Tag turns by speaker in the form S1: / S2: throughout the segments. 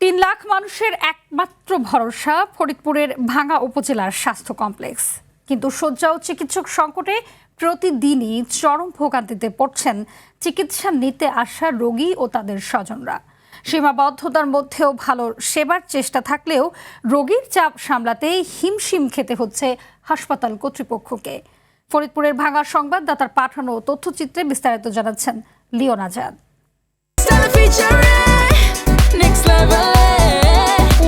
S1: 3 লাখ মানুষের একমাত্র ভরসা ফরিদপুরের ভাঙ্গা উপজেলার স্বাস্থ্য কমপ্লেক্স, কিন্তু শয্যা ও চিকিৎসক সংকটে প্রতিদিনই চরম ভোগান্তিতে পড়ছেন চিকিৎসা নিতে আসা রোগী ও তাদের স্বজনরা। সীমাবদ্ধতার মধ্যেও ভালো সেবার চেষ্টা থাকলেও রোগীর চাপ সামলাতেই হিমশিম খেতে হচ্ছে হাসপাতাল কর্তৃপক্ষকে। ফরিদপুরের ভাঙ্গা সংবাদদাতার পাঠানো তথ্যচিত্রে বিস্তারিত জানাচ্ছেন Leon Azad.
S2: Next level,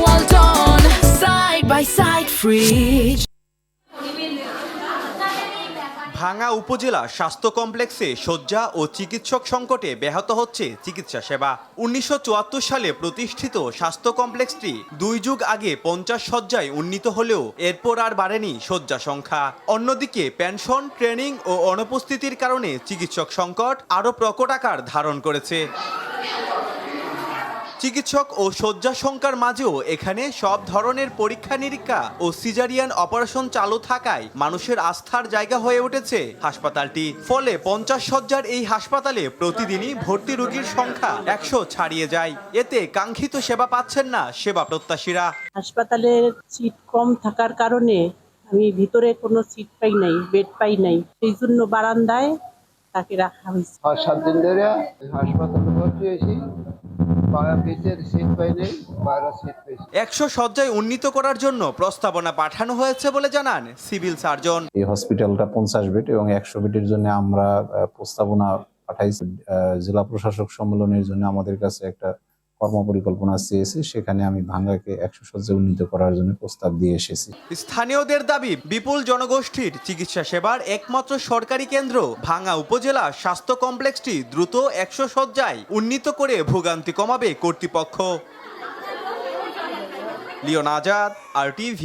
S2: well done, side by side, fridge.
S3: ভাঙ্গা উপজেলা স্বাস্থ্য কমপ্লেক্সে শয্যা ও চিকিৎসক সংকটে ব্যাহত হচ্ছে চিকিৎসা সেবা। 1974 সালে প্রতিষ্ঠিত স্বাস্থ্য কমপ্লেক্সটি 2 যুগ আগে 50 শয্যায় উন্নীত হলেও এরপর আর বাড়েনি শয্যা সংখ্যা। অন্যদিকে পেনশন, ট্রেনিং ও অনুপস্থিতির কারণে চিকিৎসক সংকট আরও প্রকট আকার ধারণ করেছে। চিকিৎসক ও শয্যা সংখ্যার মাঝেও এখানে সব ধরনের পরীক্ষা নিরীক্ষা ও সিজারিয়ান অপারেশন চালু থাকায় মানুষের আস্থার জায়গা হয়ে উঠেছে হাসপাতালটি। ফলে 50 শয্যার এই হাসপাতালে প্রতিদিনই ভর্তি রোগীর সংখ্যা 100 ছাড়িয়ে যায়। এতে কাঙ্ক্ষিত সেবা পাচ্ছেন না সেবা প্রত্যাশীরা।
S4: হাসপাতালের সিট কম থাকার কারণে আমি ভিতরে কোনো সিট পাই নাই, বেড পাই নাই, সেই জন্য বারান্দায় তাকে রাখা হয়েছে।
S5: 7 দিন ধরে হাসপাতালে ভর্তি হয়েছি।
S3: 100 শয্যায় উন্নীত করার জন্য প্রস্তাবনা পাঠানো হয়েছে বলে জানান সিভিল সার্জন।
S6: এই হসপিটালটা 50 বেড এবং 100 বেডের জন্য আমরা প্রস্তাবনা পাঠাইছি। জেলা প্রশাসক সম্মেলনের জন্য আমাদের কাছে একটা কর্মপরিকল্পনা চেয়েছি, সেখানে আমি ভাঙ্গাকে 100 শয্যা উন্নীত করার জন্য প্রস্তাব দিয়ে এসেছি।
S3: স্থানীয়দের দাবি, বিপুল জনগোষ্ঠীর চিকিৎসা সেবার একমাত্র সরকারি কেন্দ্র ভাঙ্গা উপজেলা স্বাস্থ্য কমপ্লেক্সটি দ্রুত 100 শয্যায় উন্নীত করে ভোগান্তি কমাবে কর্তৃপক্ষ। লিওন আজাদ, RTV।